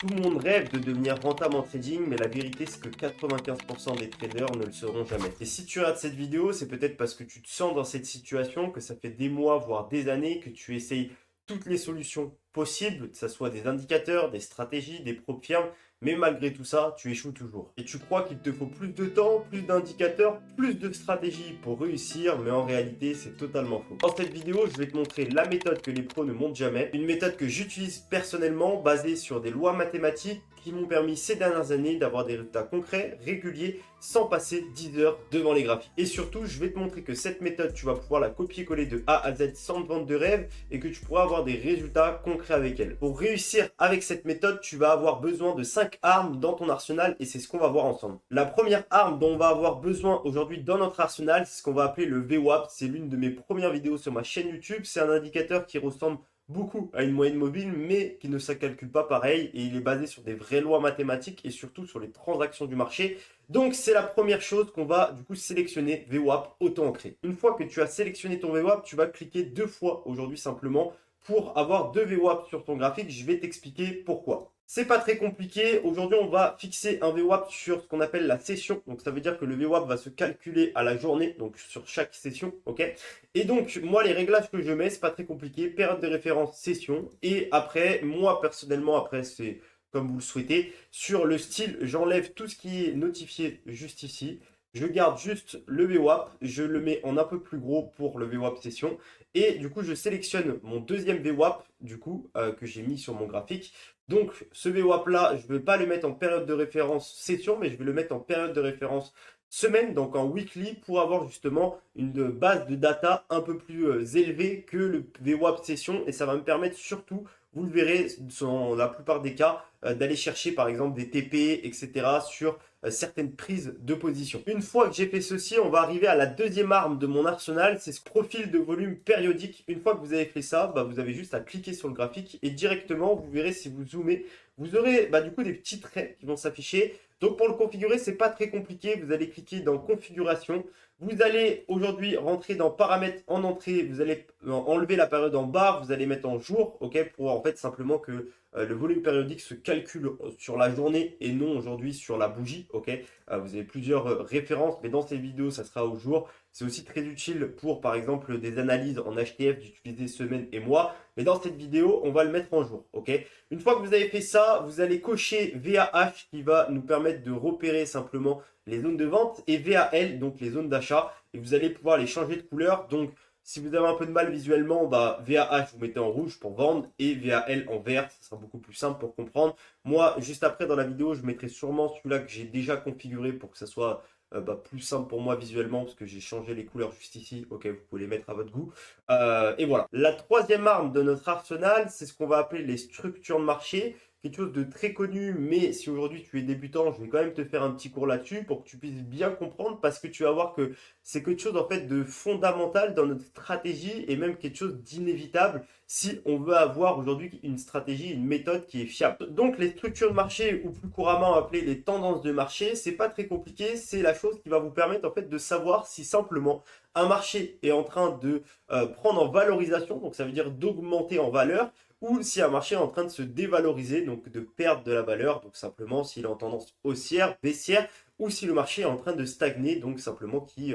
Tout le monde rêve de devenir rentable en trading, mais la vérité c'est que 95% des traders ne le seront jamais. Et si tu regardes cette vidéo, c'est peut-être parce que tu te sens dans cette situation, que ça fait des mois, voire des années, que tu essayes toutes les solutions possibles, que ce soit des indicateurs, des stratégies, des prop firmes, mais malgré tout ça, tu échoues toujours. Et tu crois qu'il te faut plus de temps, plus d'indicateurs, plus de stratégies pour réussir, mais en réalité, c'est totalement faux. Dans cette vidéo, je vais te montrer la méthode que les pros ne montrent jamais, une méthode que j'utilise personnellement, basée sur des lois mathématiques qui m'ont permis ces dernières années d'avoir des résultats concrets, réguliers, sans passer 10 heures devant les graphiques. Et surtout, je vais te montrer que cette méthode, tu vas pouvoir la copier-coller de A à Z sans te vendre de rêve et que tu pourras avoir des résultats concrets avec elle. Pour réussir avec cette méthode, tu vas avoir besoin de 5 armes dans ton arsenal et c'est ce qu'on va voir ensemble. La première arme dont on va avoir besoin aujourd'hui dans notre arsenal, c'est ce qu'on va appeler le VWAP. C'est l'une de mes premières vidéos sur ma chaîne YouTube. C'est un indicateur qui ressemble beaucoup à une moyenne mobile, mais qui ne se calcule pas pareil et il est basé sur des vraies lois mathématiques et surtout sur les transactions du marché. Donc c'est la première chose qu'on va du coup sélectionner, VWAP auto-ancré. Une fois que tu as sélectionné ton VWAP, tu vas cliquer 2 fois aujourd'hui simplement pour avoir 2 VWAP sur ton graphique. Je vais t'expliquer pourquoi. C'est pas très compliqué. Aujourd'hui, on va fixer un VWAP sur ce qu'on appelle la session. Donc, ça veut dire que le VWAP va se calculer à la journée, donc sur chaque session, ok? Et donc, moi, les réglages que je mets, c'est pas très compliqué. Période de référence, session. Et après, moi, personnellement, après, c'est comme vous le souhaitez. Sur le style, j'enlève tout ce qui est notifié juste ici. Je garde juste le VWAP, je le mets en un peu plus gros pour le VWAP session. Et du coup, je sélectionne mon deuxième VWAP, du coup, que j'ai mis sur mon graphique. Donc, ce VWAP là, je ne vais pas le mettre en période de référence session, mais je vais le mettre en période de référence semaine, donc en weekly, pour avoir justement une base de data un peu plus élevée que le VWAP session. Et ça va me permettre surtout, vous le verrez dans la plupart des cas, d'aller chercher par exemple des TP, etc. sur certaines prises de position. Une fois que j'ai fait ceci, on va arriver à la deuxième arme de mon arsenal, c'est ce profil de volume périodique. Une fois que vous avez fait ça, vous avez juste à cliquer sur le graphique et directement, vous verrez si vous zoomez, vous aurez du coup des petits traits qui vont s'afficher. Donc pour le configurer, c'est pas très compliqué. Vous allez cliquer dans configuration. Vous allez aujourd'hui rentrer dans paramètres en entrée. Vous allez enlever la période en barre. Vous allez mettre en jour, ok, pour en fait simplement que le volume périodique se calcule sur la journée et non aujourd'hui sur la bougie, ok. Vous avez plusieurs références, mais dans cette vidéo, ça sera au jour. C'est aussi très utile pour, par exemple, des analyses en HTF d'utiliser semaine et mois. Mais dans cette vidéo, on va le mettre en jour, ok. Une fois que vous avez fait ça, vous allez cocher VAH qui va nous permettre de repérer simplement les zones de vente et VAL, donc les zones d'achat. Et vous allez pouvoir les changer de couleur. Donc, si vous avez un peu de mal visuellement, VAH, vous mettez en rouge pour vendre et VAL en vert, ça sera beaucoup plus simple pour comprendre. Moi, juste après, dans la vidéo, je mettrai sûrement celui-là que j'ai déjà configuré pour que ça soit plus simple pour moi visuellement parce que j'ai changé les couleurs juste ici. Ok, vous pouvez les mettre à votre goût. Et voilà. La troisième arme de notre arsenal, c'est ce qu'on va appeler les structures de marché. Quelque chose de très connu, mais si aujourd'hui tu es débutant, je vais quand même te faire un petit cours là-dessus pour que tu puisses bien comprendre parce que tu vas voir que c'est quelque chose en fait de fondamental dans notre stratégie et même quelque chose d'inévitable si on veut avoir aujourd'hui une stratégie, une méthode qui est fiable. Donc les structures de marché ou plus couramment appelées les tendances de marché, c'est pas très compliqué, c'est la chose qui va vous permettre en fait de savoir si simplement un marché est en train de prendre en valorisation, donc ça veut dire d'augmenter en valeur, ou si un marché est en train de se dévaloriser, donc de perdre de la valeur, donc simplement s'il est en tendance haussière, baissière, ou si le marché est en train de stagner, donc simplement qui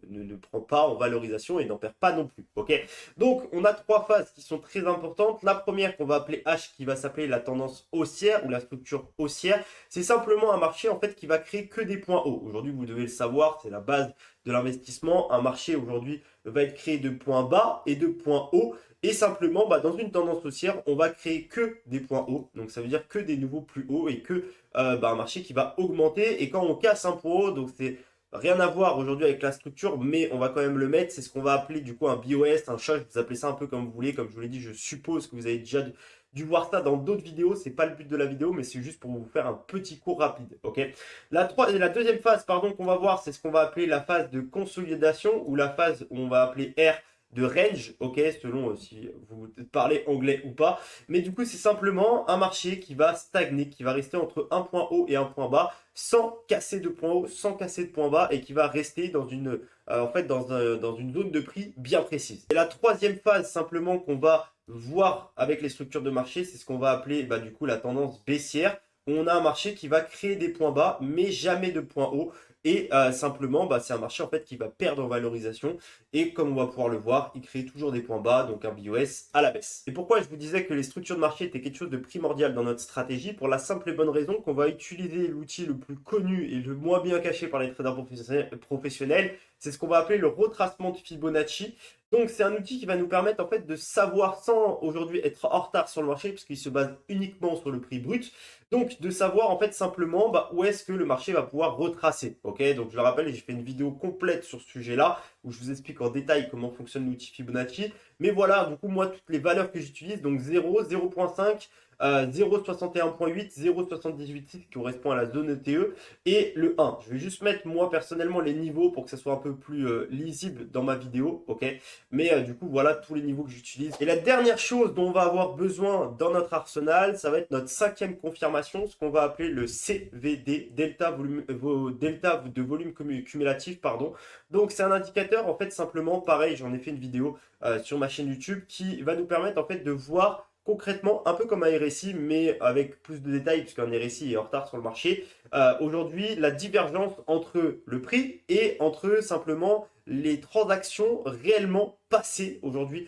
ne prend pas en valorisation et n'en perd pas non plus. Ok. Donc on a trois phases qui sont très importantes. La première qu'on va appeler H, qui va s'appeler la tendance haussière ou la structure haussière, c'est simplement un marché en fait qui va créer que des points hauts. Aujourd'hui, vous devez le savoir, c'est la base de l'investissement. Un marché aujourd'hui va être créé de points bas et de points hauts. Et simplement, dans une tendance haussière, on va créer que des points hauts. Donc ça veut dire que des nouveaux plus hauts et que un marché qui va augmenter. Et quand on casse un point haut, donc c'est rien à voir aujourd'hui avec la structure, mais on va quand même le mettre. C'est ce qu'on va appeler du coup un BOS, un chat. Vous appelez ça un peu comme vous voulez. Comme je vous l'ai dit, je suppose que vous avez déjà dû voir ça dans d'autres vidéos. C'est pas le but de la vidéo, mais c'est juste pour vous faire un petit cours rapide. Ok. La deuxième phase, pardon, qu'on va voir, c'est ce qu'on va appeler la phase de consolidation ou la phase où on va appeler R de range, ok, selon si vous parlez anglais ou pas. Mais du coup, c'est simplement un marché qui va stagner, qui va rester entre un point haut et un point bas, sans casser de point haut, sans casser de point bas, et qui va rester dans une, en fait, dans une zone de prix bien précise. Et la troisième phase, simplement, qu'on va voir avec les structures de marché, c'est ce qu'on va appeler, bah, du coup, la tendance baissière. On a un marché qui va créer des points bas, mais jamais de points hauts. Et simplement, bah, c'est un marché en fait qui va perdre en valorisation. Et comme on va pouvoir le voir, il crée toujours des points bas, donc un BOS à la baisse. Et pourquoi je vous disais que les structures de marché étaient quelque chose de primordial dans notre stratégie? Pour la simple et bonne raison qu'on va utiliser l'outil le plus connu et le moins bien caché par les traders professionnels. C'est ce qu'on va appeler le retracement de Fibonacci. Donc c'est un outil qui va nous permettre en fait de savoir, sans aujourd'hui être en retard sur le marché, puisqu'il se base uniquement sur le prix brut, donc de savoir en fait simplement bah, où est-ce que le marché va pouvoir retracer. Ok, donc je le rappelle, j'ai fait une vidéo complète sur ce sujet-là où je vous explique en détail comment fonctionne l'outil Fibonacci. Mais voilà, du coup moi toutes les valeurs que j'utilise, donc 0, 0.5, 0,61.8, 0,78 qui correspond à la zone ETE et le 1. Je vais juste mettre moi personnellement les niveaux pour que ça soit un peu plus lisible dans ma vidéo, ok. Mais du coup voilà tous les niveaux que j'utilise. Et la dernière chose dont on va avoir besoin dans notre arsenal, ça va être notre cinquième confirmation, ce qu'on va appeler le CVD, delta de volume cumulatif, pardon. Donc c'est un indicateur en fait simplement, pareil, j'en ai fait une vidéo sur ma chaîne YouTube qui va nous permettre en fait de voir concrètement, un peu comme un RSI, mais avec plus de détails, puisqu'un RSI est en retard sur le marché, aujourd'hui, la divergence entre le prix et entre simplement les transactions réellement passées aujourd'hui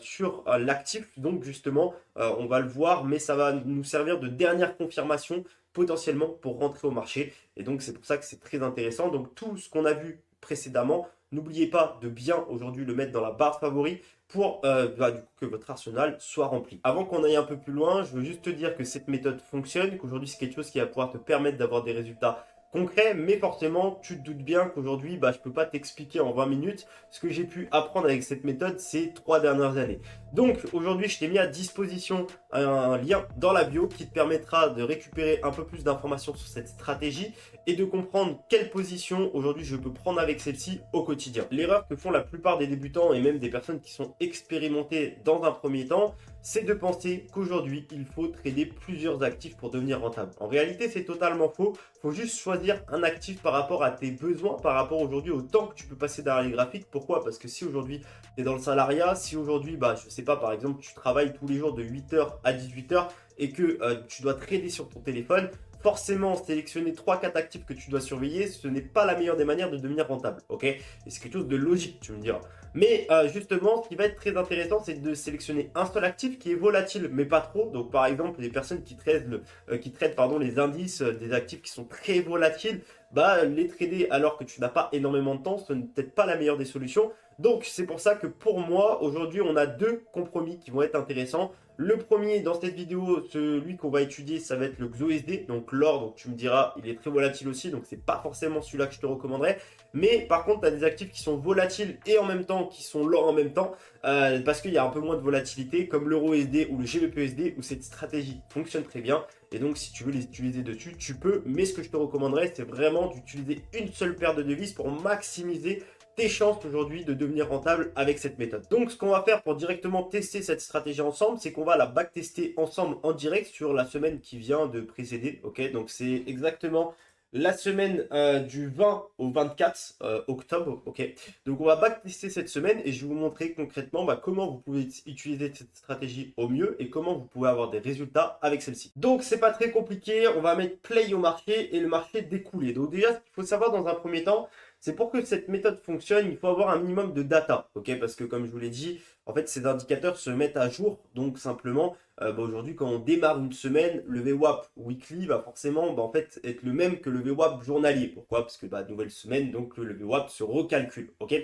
sur l'actif. Donc justement, on va le voir, mais ça va nous servir de dernière confirmation potentiellement pour rentrer au marché. Et donc c'est pour ça que c'est très intéressant. Donc tout ce qu'on a vu précédemment, n'oubliez pas de bien aujourd'hui le mettre dans la barre favori pour bah, du coup, que votre arsenal soit rempli. Avant qu'on aille un peu plus loin, je veux juste te dire que cette méthode fonctionne, qu'aujourd'hui c'est quelque chose qui va pouvoir te permettre d'avoir des résultats concrets, mais forcément tu te doutes bien qu'aujourd'hui bah, je ne peux pas t'expliquer en 20 minutes ce que j'ai pu apprendre avec cette méthode ces 3 dernières années. Donc aujourd'hui je t'ai mis à disposition un lien dans la bio qui te permettra de récupérer un peu plus d'informations sur cette stratégie et de comprendre quelle position aujourd'hui je peux prendre avec celle-ci au quotidien. L'erreur que font la plupart des débutants et même des personnes qui sont expérimentées dans un premier temps, c'est de penser qu'aujourd'hui il faut trader plusieurs actifs pour devenir rentable. En réalité c'est totalement faux, il faut juste choisir un actif par rapport à tes besoins, par rapport aujourd'hui au temps que tu peux passer derrière les graphiques. Pourquoi? Parce que si aujourd'hui tu es dans le salariat, si aujourd'hui, bah, je sais pas, par exemple tu travailles tous les jours de 8h à 18h et que tu dois trader sur ton téléphone, forcément sélectionner 3-4 actifs que tu dois surveiller, ce n'est pas la meilleure des manières de devenir rentable, ok? Et c'est quelque chose de logique, tu me diras. Mais justement, ce qui va être très intéressant, c'est de sélectionner un seul actif qui est volatile, mais pas trop. Donc par exemple, les personnes qui traitent pardon, les indices des actifs qui sont très volatiles, bah, les trader alors que tu n'as pas énormément de temps, ce n'est peut-être pas la meilleure des solutions. Donc c'est pour ça que pour moi, aujourd'hui, on a deux compromis qui vont être intéressants. Le premier dans cette vidéo, celui qu'on va étudier, ça va être le XOSD, donc l'or, donc tu me diras, il est très volatile aussi, donc c'est pas forcément celui-là que je te recommanderais. Mais par contre, tu as des actifs qui sont volatiles et en même temps qui sont l'or en même temps, parce qu'il y a un peu moins de volatilité, comme l'EURUSD ou le GBPUSD, où cette stratégie fonctionne très bien. Et donc, si tu veux les utiliser dessus, tu peux. Mais ce que je te recommanderais, c'est vraiment d'utiliser une seule paire de devises pour maximiser tes chances aujourd'hui de devenir rentable avec cette méthode. Donc ce qu'on va faire pour directement tester cette stratégie ensemble, c'est qu'on va la backtester ensemble en direct sur la semaine qui vient de précéder. Ok, donc c'est exactement la semaine du 20 au 24 octobre. Ok, donc on va backtester cette semaine et je vais vous montrer concrètement bah, comment vous pouvez utiliser cette stratégie au mieux et comment vous pouvez avoir des résultats avec celle-ci. Donc c'est pas très compliqué, on va mettre play au marché et le marché découlé. Donc déjà ce qu'il faut savoir dans un premier temps, c'est pour que cette méthode fonctionne, il faut avoir un minimum de data, ok? Parce que comme je vous l'ai dit, en fait, ces indicateurs se mettent à jour. Donc simplement, bah, aujourd'hui, quand on démarre une semaine, le VWAP weekly va forcément bah, en fait, être le même que le VWAP journalier. Pourquoi? Parce que bah, nouvelle semaine, donc le VWAP se recalcule, ok?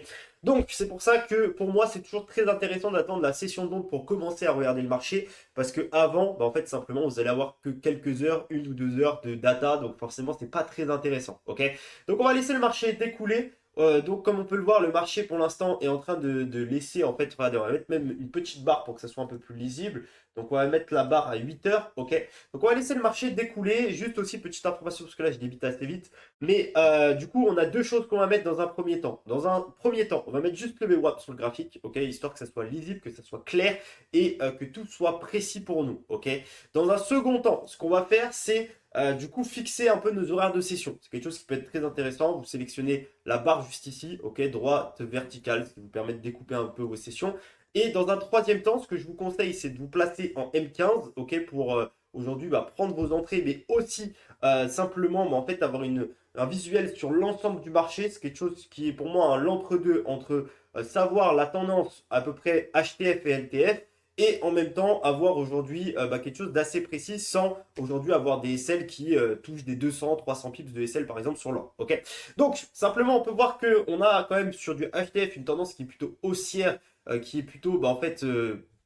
Donc c'est pour ça que pour moi, c'est toujours très intéressant d'attendre la session d'onde pour commencer à regarder le marché. Parce que avant, bah, en fait, simplement, vous allez avoir que quelques heures, 1 ou 2 heures de data. Donc forcément, c'est pas très intéressant, ok? Donc on va laisser le marché découler. Donc comme on peut le voir, le marché pour l'instant est en train de laisser, en fait, regardez, on va mettre même une petite barre pour que ça soit un peu plus lisible. Donc on va mettre la barre à 8 heures, ok. Donc on va laisser le marché découler. Juste aussi petite information parce que là je débite assez vite. Mais du coup on a deux choses qu'on va mettre dans un premier temps. Dans un premier temps, on va mettre juste le VWAP sur le graphique, ok, histoire que ça soit lisible, que ça soit clair et que tout soit précis pour nous, ok. Dans un second temps, ce qu'on va faire, c'est du coup fixer un peu nos horaires de session. C'est quelque chose qui peut être très intéressant. Vous sélectionnez la barre juste ici, ok, droite, verticale, ce qui vous permet de découper un peu vos sessions. Et dans un troisième temps, ce que je vous conseille, c'est de vous placer en M15, ok, pour aujourd'hui prendre vos entrées, mais aussi simplement en fait, avoir un visuel sur l'ensemble du marché. C'est quelque chose qui est pour moi un l'entre-deux entre savoir la tendance à peu près HTF et LTF et en même temps avoir aujourd'hui quelque chose d'assez précis sans aujourd'hui avoir des SL qui touchent des 200, 300 pips de SL par exemple sur l'or. Ok. Donc simplement on peut voir qu'on a quand même sur du HTF une tendance qui est plutôt haussière, qui est plutôt en fait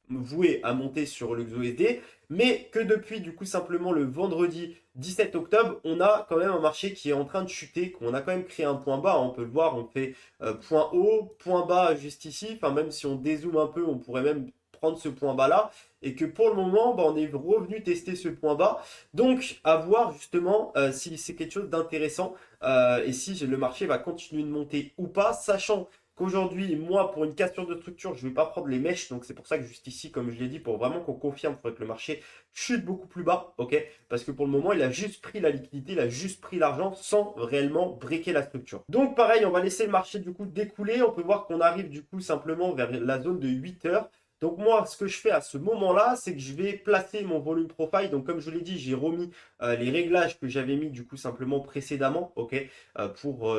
vouée à monter sur le XOSD, mais que depuis du coup simplement le vendredi 17 octobre, on a quand même un marché qui est en train de chuter, qu'on a quand même créé un point bas, on peut le voir, on fait point haut, point bas juste ici, enfin même si on dézoome un peu, on pourrait même prendre ce point bas là, et que pour le moment, on est revenu tester ce point bas, donc à voir justement si c'est quelque chose d'intéressant et si le marché va continuer de monter ou pas, sachant qu'aujourd'hui, moi, pour une cassure de structure, je ne vais pas prendre les mèches. Donc, c'est pour ça que juste ici, comme je l'ai dit, pour vraiment qu'on confirme, il faudrait que le marché chute beaucoup plus bas. Ok. Parce que pour le moment, il a juste pris la liquidité, il a juste pris l'argent sans réellement briquer la structure. Donc, pareil, on va laisser le marché du coup découler. On peut voir qu'on arrive du coup simplement vers la zone de 8 heures. Donc moi, ce que je fais à ce moment-là, c'est que je vais placer mon volume profile. Donc comme je l'ai dit, j'ai remis les réglages que j'avais mis du coup simplement précédemment, ok, pour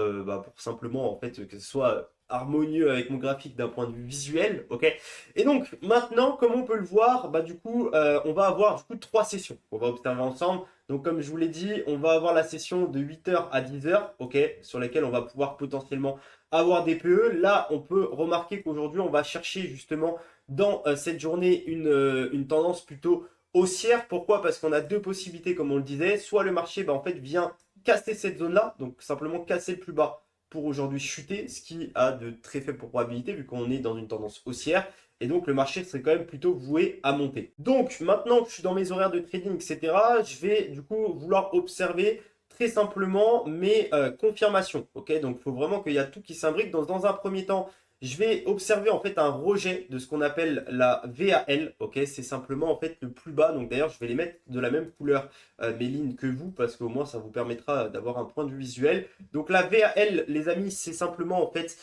simplement en fait que ce soit harmonieux avec mon graphique d'un point de vue visuel, ok. Et donc maintenant, comme on peut le voir, du coup, on va avoir du coup trois sessions qu'on va observer ensemble. Donc comme je vous l'ai dit, on va avoir la session de 8 heures à 10 heures, ok, sur laquelle on va pouvoir potentiellement avoir des PE. Là, on peut remarquer qu'aujourd'hui, on va chercher justement dans cette journée une tendance plutôt haussière. Pourquoi? Parce qu'on a deux possibilités, comme on le disait. Soit le marché en fait vient casser cette zone-là, donc simplement casser le plus bas pour aujourd'hui chuter, ce qui a de très faibles probabilités vu qu'on est dans une tendance haussière. Et donc le marché serait quand même plutôt voué à monter. Donc maintenant que je suis dans mes horaires de trading, etc., je vais du coup vouloir observer très simplement mes confirmations. Ok, donc il faut vraiment qu'il y a tout qui s'imbrique. Dans un premier temps, je vais observer en fait un rejet de ce qu'on appelle la VAL. Ok, c'est simplement en fait le plus bas. Donc d'ailleurs, je vais les mettre de la même couleur mes lignes que vous parce qu'au moins ça vous permettra d'avoir un point de vue visuel. Donc la VAL, les amis, c'est simplement en fait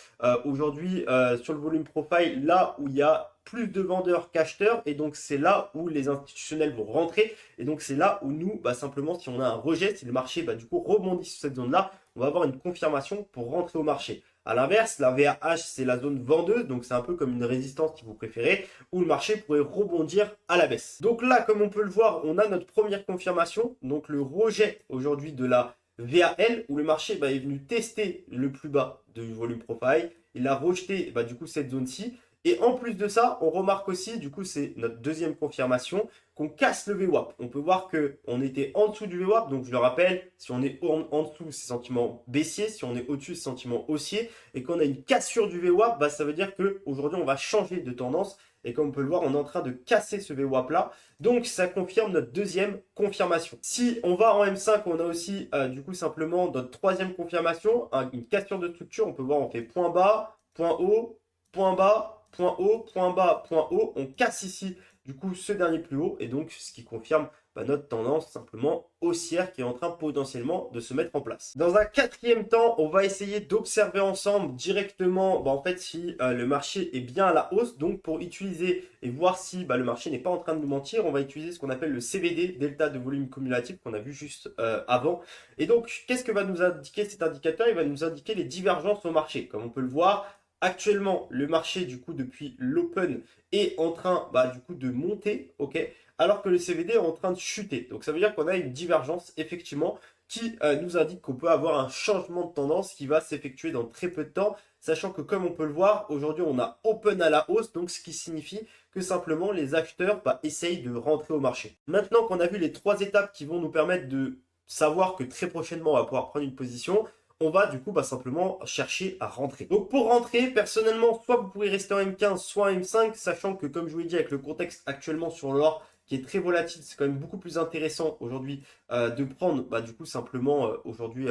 aujourd'hui sur le volume profile là où il y a plus de vendeurs qu'acheteurs et donc c'est là où les institutionnels vont rentrer et donc c'est là où nous simplement si on a un rejet, si le marché du coup rebondit sur cette zone là, on va avoir une confirmation pour rentrer au marché. À l'inverse, la VAH, c'est la zone vendeuse, donc c'est un peu comme une résistance si vous préférez, où le marché pourrait rebondir à la baisse. Donc là, comme on peut le voir, on a notre première confirmation, donc le rejet aujourd'hui de la VAL, où le marché est venu tester le plus bas du volume profile, il a rejeté du coup cette zone-ci, et en plus de ça, on remarque aussi, du coup c'est notre deuxième confirmation, qu'on casse le VWAP. On peut voir qu'on était en dessous du VWAP, donc je le rappelle, si on est en dessous, c'est sentiment baissier, si on est au-dessus, c'est sentiment haussier, et qu'on a une cassure du VWAP, ça veut dire qu'aujourd'hui on va changer de tendance, et comme on peut le voir, on est en train de casser ce VWAP là, donc ça confirme notre deuxième confirmation. Si on va en M5, on a aussi du coup simplement notre troisième confirmation, une cassure de structure, on peut voir on fait point bas, point haut, point bas, point haut, point bas, point haut, on casse ici du coup ce dernier plus haut et donc ce qui confirme notre tendance simplement haussière qui est en train potentiellement de se mettre en place. Dans un quatrième temps, on va essayer d'observer ensemble directement en fait si le marché est bien à la hausse. Donc pour utiliser et voir si le marché n'est pas en train de nous mentir, on va utiliser ce qu'on appelle le CVD, delta de volume cumulatif qu'on a vu juste avant. Et donc qu'est-ce que va nous indiquer cet indicateur? Il va nous indiquer les divergences au marché. Comme on peut le voir, actuellement le marché du coup depuis l'open est en train du coup de monter, ok, alors que le CVD est en train de chuter. Donc ça veut dire qu'on a une divergence effectivement qui nous indique qu'on peut avoir un changement de tendance qui va s'effectuer dans très peu de temps, sachant que comme on peut le voir, aujourd'hui on a open à la hausse, donc ce qui signifie que simplement les acheteurs essayent de rentrer au marché. Maintenant qu'on a vu les trois étapes qui vont nous permettre de savoir que très prochainement on va pouvoir prendre une position, on va du coup simplement chercher à rentrer. Donc pour rentrer, personnellement, soit vous pouvez rester en M15, soit en M5, sachant que comme je vous l'ai dit, avec le contexte actuellement sur l'or, qui est très volatile, c'est quand même beaucoup plus intéressant aujourd'hui de prendre du coup simplement aujourd'hui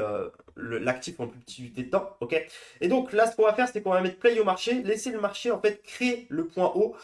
l'actif en plus petit unité de temps, ok. Et donc là, ce qu'on va faire, c'est qu'on va mettre play au marché, laisser le marché en fait créer le point haut.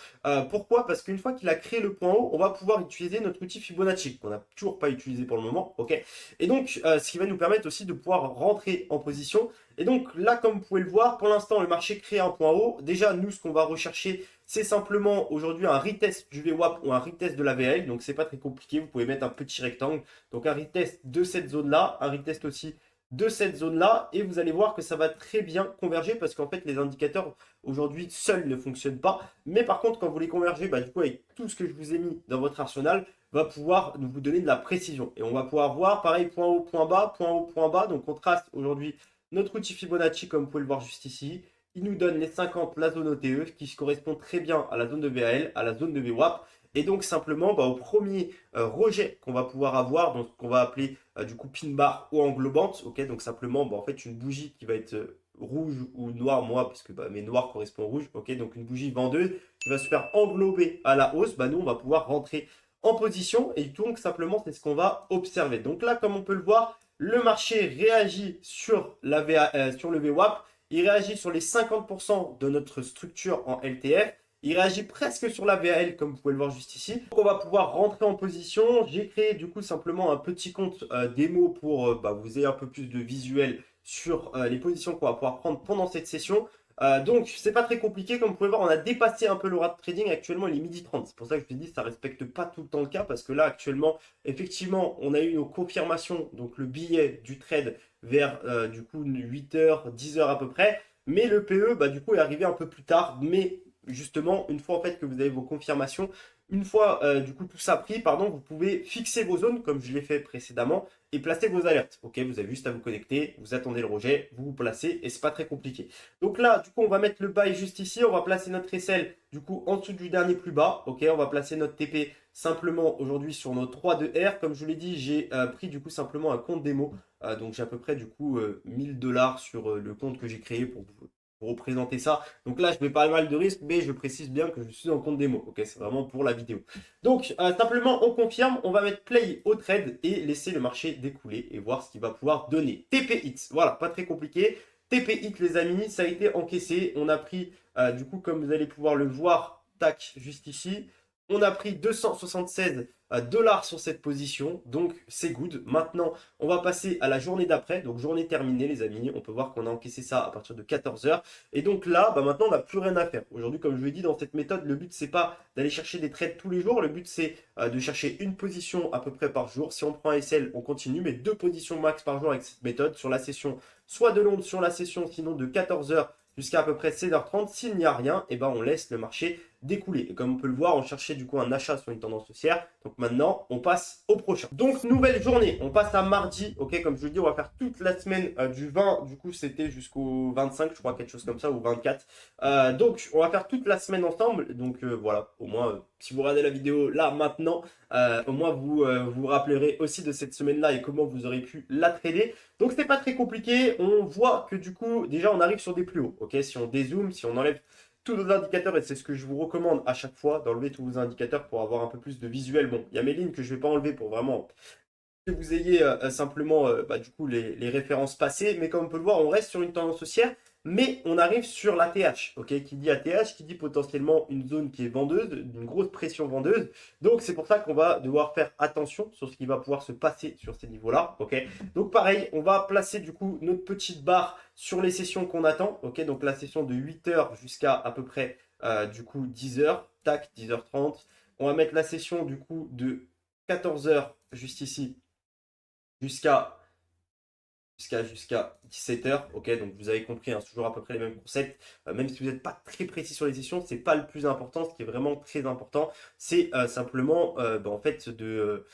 Pourquoi? Parce qu'une fois qu'il a créé le point haut, on va pouvoir utiliser notre outil Fibonacci, qu'on n'a toujours pas utilisé pour le moment, ok. Et donc, ce qui va nous permettre aussi de pouvoir rentrer en position. Et donc là, comme vous pouvez le voir, pour l'instant, le marché crée un point haut. Déjà, nous, ce qu'on va rechercher, c'est simplement aujourd'hui un retest du VWAP ou un retest de la VL. Donc, c'est pas très compliqué. Vous pouvez mettre un petit rectangle. Donc, un retest de cette zone-là, un retest aussi de cette zone-là. Et vous allez voir que ça va très bien converger parce qu'en fait, les indicateurs aujourd'hui seuls ne fonctionnent pas. Mais par contre, quand vous les convergez, du coup, avec tout ce que je vous ai mis dans votre arsenal, va pouvoir vous donner de la précision. Et on va pouvoir voir, pareil, point haut, point bas, point haut, point bas. Donc, on trace aujourd'hui notre outil Fibonacci, comme vous pouvez le voir juste ici. Il nous donne les 50, la zone OTE, qui se correspond très bien à la zone de VAL, à la zone de VWAP. Et donc, simplement, au premier rejet qu'on va pouvoir avoir, donc qu'on va appeler du coup pin bar ou englobante, ok, donc simplement, en fait, une bougie qui va être rouge ou noire, moi, parce que mes noirs correspondent au rouge, ok, donc une bougie vendeuse qui va se faire englober à la hausse, nous, on va pouvoir rentrer en position et donc simplement c'est ce qu'on va observer. Donc là, comme on peut le voir, le marché réagit sur, sur le VWAP, il réagit sur les 50% de notre structure en LTF, il réagit presque sur la VAL comme vous pouvez le voir juste ici. Donc on va pouvoir rentrer en position. J'ai créé du coup simplement un petit compte démo pour vous ayez un peu plus de visuel sur les positions qu'on va pouvoir prendre pendant cette session. Donc, c'est pas très compliqué. Comme vous pouvez voir, on a dépassé un peu le rat trading. Actuellement, il est midi 30. C'est pour ça que je vous ai dit ça respecte pas tout le temps le cas. Parce que là, actuellement, effectivement, on a eu nos confirmations. Donc, le billet du trade vers du coup 8h, 10h à peu près. Mais le PE, du coup, est arrivé un peu plus tard. Mais justement, une fois en fait que vous avez vos confirmations, une fois du coup tout ça pris, pardon, vous pouvez fixer vos zones comme je l'ai fait précédemment et placer vos alertes. Ok, vous avez juste à vous connecter, vous attendez le rejet, vous vous placez et c'est pas très compliqué. Donc là, du coup, on va mettre le buy juste ici, on va placer notre SL du coup en dessous du dernier plus bas. Ok, on va placer notre TP simplement aujourd'hui sur nos 3 de R. Comme je vous l'ai dit, j'ai pris du coup simplement un compte démo. Donc j'ai à peu près du coup 1000 $ sur le compte que j'ai créé pour représenter ça. Donc là, je mets pas mal de risques, mais je précise bien que je suis en compte démo. Ok, c'est vraiment pour la vidéo. Donc, simplement, on confirme, on va mettre play au trade et laisser le marché découler et voir ce qu'il va pouvoir donner. TP hits, voilà, pas très compliqué. TP hit, les amis, ça a été encaissé. On a pris, du coup, comme vous allez pouvoir le voir, tac, juste ici. On a pris 276 $ sur cette position, donc c'est good. Maintenant, on va passer à la journée d'après, donc journée terminée les amis. On peut voir qu'on a encaissé ça à partir de 14 h. Et donc là, maintenant, on n'a plus rien à faire. Aujourd'hui, comme je vous l'ai dit, dans cette méthode, le but, c'est pas d'aller chercher des trades tous les jours. Le but, c'est de chercher une position à peu près par jour. Si on prend un SL, on continue, mais 2 positions max par jour avec cette méthode sur la session, soit de Londres sur la session, sinon de 14 h jusqu'à à peu près 16h30. S'il n'y a rien, et on laisse le marché découler. Et comme on peut le voir, on cherchait du coup un achat sur une tendance haussière. Donc maintenant, on passe au prochain. Donc, nouvelle journée. On passe à mardi. Ok, comme je vous dis, on va faire toute la semaine du 20. Du coup, c'était jusqu'au 25, je crois, quelque chose comme ça, ou 24. Donc, on va faire toute la semaine ensemble. Donc, voilà, au moins, si vous regardez la vidéo là, maintenant, au moins, vous vous rappellerez aussi de cette semaine-là et comment vous aurez pu la trader. Donc, c'est pas très compliqué. On voit que du coup, déjà, on arrive sur des plus hauts. Ok, si on dézoome, si on enlève tous nos indicateurs, et c'est ce que je vous recommande à chaque fois, d'enlever tous vos indicateurs pour avoir un peu plus de visuel. Bon, il y a mes lignes que je ne vais pas enlever pour vraiment que vous ayez simplement du coup les références passées, mais comme on peut le voir, on reste sur une tendance haussière, mais on arrive sur l'ATH, ok, qui dit ATH, qui dit potentiellement une zone qui est vendeuse, d'une grosse pression vendeuse, donc c'est pour ça qu'on va devoir faire attention sur ce qui va pouvoir se passer sur ces niveaux-là, ok, donc pareil, on va placer du coup notre petite barre sur les sessions qu'on attend, ok, donc la session de 8h jusqu'à à peu près du coup 10h, tac, 10h30, on va mettre la session du coup de 14h juste ici jusqu'à 17h. Ok, donc vous avez compris, c'est toujours à peu près les mêmes concepts. Même si vous n'êtes pas très précis sur les sessions, c'est pas le plus important. Ce qui est vraiment très important, c'est simplement en fait de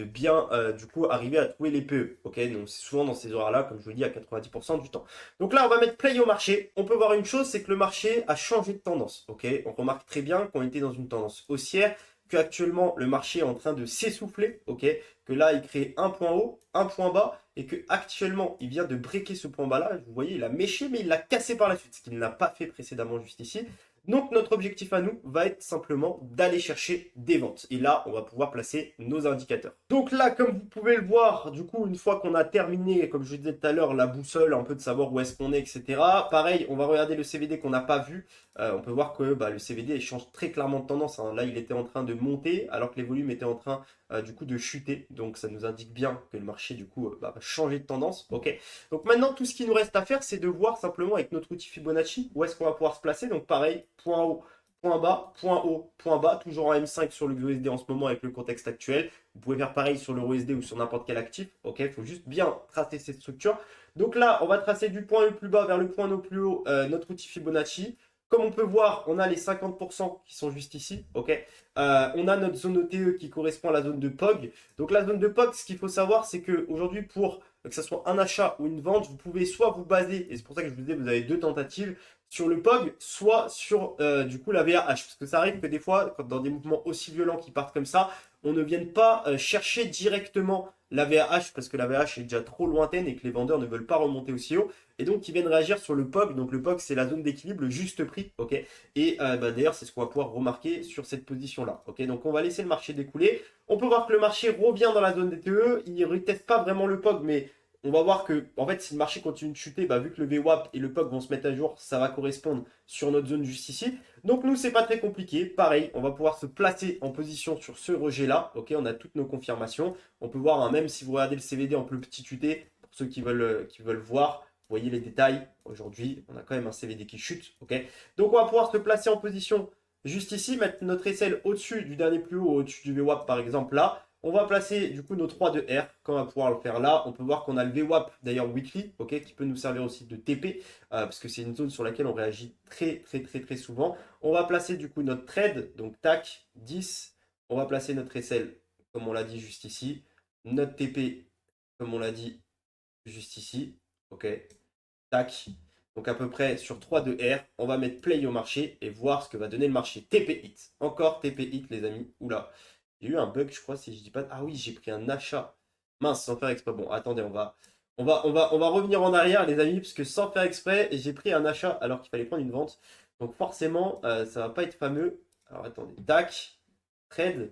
bien du coup arriver à trouver les PE. Ok, donc c'est souvent dans ces horaires-là, comme je vous le dis, à 90% du temps. Donc là, on va mettre play au marché. On peut voir une chose, c'est que le marché a changé de tendance. Ok, on remarque très bien qu'on était dans une tendance haussière qu'actuellement le marché est en train de s'essouffler, ok, que là il crée un point haut, un point bas, et que actuellement il vient de breaker ce point bas là, vous voyez, il a méché, mais il l'a cassé par la suite, ce qu'il n'a pas fait précédemment juste ici. Donc notre objectif à nous va être simplement d'aller chercher des ventes. Et là, on va pouvoir placer nos indicateurs. Donc là, comme vous pouvez le voir, du coup, une fois qu'on a terminé, comme je disais tout à l'heure, la boussole, un peu de savoir où est-ce qu'on est, etc. Pareil, on va regarder le CVD qu'on n'a pas vu. On peut voir que le CVD change très clairement de tendance, hein. Là, il était en train de monter alors que les volumes étaient en train du coup de chuter. Donc ça nous indique bien que le marché du coup va changer de tendance. Ok. Donc maintenant, tout ce qui nous reste à faire, c'est de voir simplement avec notre outil Fibonacci où est-ce qu'on va pouvoir se placer. Donc pareil, point haut, point bas, point haut, point bas, toujours en M5 sur le USD en ce moment avec le contexte actuel. Vous pouvez faire pareil sur l'euro USD ou sur n'importe quel actif. Ok, il faut juste bien tracer cette structure. Donc là, on va tracer du point le plus bas vers le point le plus haut notre outil Fibonacci. Comme on peut voir, on a les 50% qui sont juste ici. Ok. On a notre zone OTE qui correspond à la zone de POG. Donc la zone de POG, ce qu'il faut savoir, c'est qu'aujourd'hui, pour que ce soit un achat ou une vente, vous pouvez soit vous baser, et c'est pour ça que je vous disais, vous avez deux tentatives, sur le POG, soit sur du coup la VAH. Parce que ça arrive que des fois, quand dans des mouvements aussi violents qui partent comme ça, on ne vienne pas chercher directement la VAH parce que la VAH est déjà trop lointaine et que les vendeurs ne veulent pas remonter aussi haut. Et donc, ils viennent réagir sur le POG. Donc, le POG, c'est la zone d'équilibre, le juste prix. Ok. Et d'ailleurs, c'est ce qu'on va pouvoir remarquer sur cette position-là. Ok. Donc, on va laisser le marché découler. On peut voir que le marché revient dans la zone des TE. Il ne reteste pas vraiment le POG, mais on va voir que, en fait, si le marché continue de chuter, vu que le VWAP et le POG vont se mettre à jour, ça va correspondre sur notre zone juste ici. Donc nous, c'est pas très compliqué. Pareil, on va pouvoir se placer en position sur ce rejet-là. Ok, on a toutes nos confirmations. On peut voir, hein, même si vous regardez le CVD en plus petit QT, pour ceux qui veulent voir, vous voyez les détails. Aujourd'hui, on a quand même un CVD qui chute. Ok, donc on va pouvoir se placer en position juste ici, mettre notre aisselle au-dessus du dernier plus haut, au-dessus du VWAP par exemple là. On va placer du coup nos 3 de R, quand on va pouvoir le faire là. On peut voir qu'on a le VWAP d'ailleurs weekly, ok, qui peut nous servir aussi de TP, parce que c'est une zone sur laquelle on réagit très souvent. On va placer du coup notre trade, donc tac, 10. On va placer notre aisselle, comme on l'a dit juste ici. Notre TP, comme on l'a dit juste ici, ok, tac. Donc à peu près sur 3 de R, on va mettre play au marché et voir ce que va donner le marché. TP hit, encore TP hit les amis, oula. J'ai eu un bug, je crois, si je dis pas. Ah oui, j'ai pris un achat. Mince, sans faire exprès. Bon, attendez, on va revenir en arrière, les amis, parce que sans faire exprès, j'ai pris un achat alors qu'il fallait prendre une vente. Donc forcément, ça va pas être fameux. Alors attendez. Tac, trade,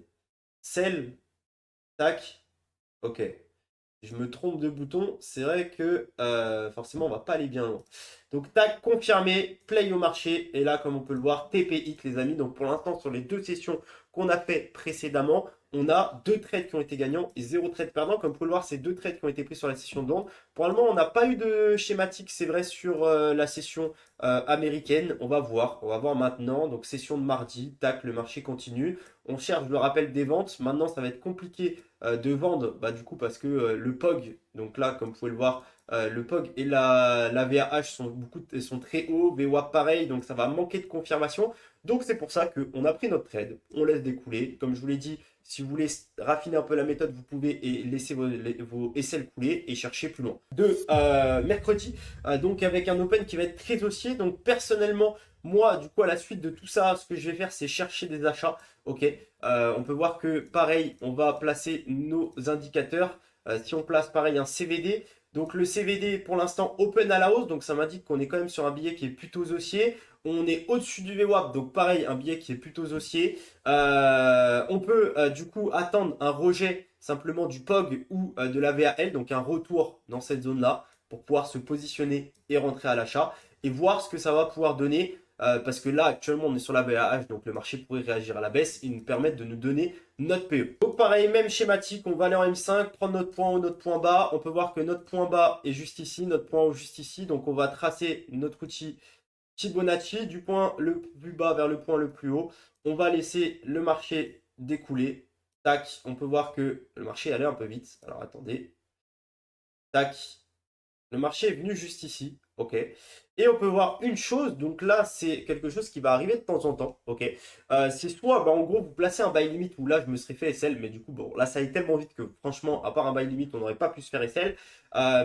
sell, tac. Ok. Je me trompe de bouton. C'est vrai que forcément, on va pas aller bien loin. Donc tac, confirmé, play au marché. Et là, comme on peut le voir, TP hit, les amis. Donc pour l'instant, sur les deux sessions qu'on a fait précédemment, on a 2 trades qui ont été gagnants et 0 trade perdant. Comme vous pouvez le voir, c'est 2 trades qui ont été pris sur la session de vente. Pour le moment, on n'a pas eu de schématique, c'est vrai, sur la session américaine. On va voir. On va voir maintenant. Donc session de mardi, tac, le marché continue. On cherche, je le rappelle, des ventes. Maintenant, ça va être compliqué de vendre, du coup, parce que le POG, donc là, comme vous pouvez le voir, le POG et la VAH sont très hauts, VWAP pareil, donc ça va manquer de confirmation. Donc c'est pour ça qu'on a pris notre trade, on laisse découler. Comme je vous l'ai dit, si vous voulez raffiner un peu la méthode, vous pouvez et laisser vos aisselles couler et chercher plus loin. De mercredi, donc avec un open qui va être très haussier. Donc personnellement, moi, du coup, à la suite de tout ça, ce que je vais faire, c'est chercher des achats. Ok, on peut voir que pareil, on va placer nos indicateurs. Si on place pareil un CVD, donc le CVD pour l'instant open à la hausse, donc ça m'indique qu'on est quand même sur un billet qui est plutôt haussier. On est au-dessus du VWAP, donc pareil, un billet qui est plutôt haussier. On peut du coup attendre un rejet simplement du POG ou de la VAL, donc un retour dans cette zone-là pour pouvoir se positionner et rentrer à l'achat et voir ce que ça va pouvoir donner. Parce que là, actuellement, on est sur la VAH, donc le marché pourrait réagir à la baisse et nous permettre de nous donner notre PE. Donc pareil, même schématique, on va aller en M5, prendre notre point haut, notre point bas. On peut voir que notre point bas est juste ici, notre point haut juste ici. Donc on va tracer notre outil Fibonacci du point le plus bas vers le point le plus haut. On va laisser le marché découler. Tac, on peut voir que le marché allait un peu vite. Alors attendez. Tac, le marché est venu juste ici, ok. Et on peut voir une chose, donc là c'est quelque chose qui va arriver de temps en temps, ok. C'est soit, en gros, vous placez un buy limit où là je me serais fait SL, mais du coup, bon, là ça allait tellement vite que franchement, à part un buy limit, on n'aurait pas pu se faire SL.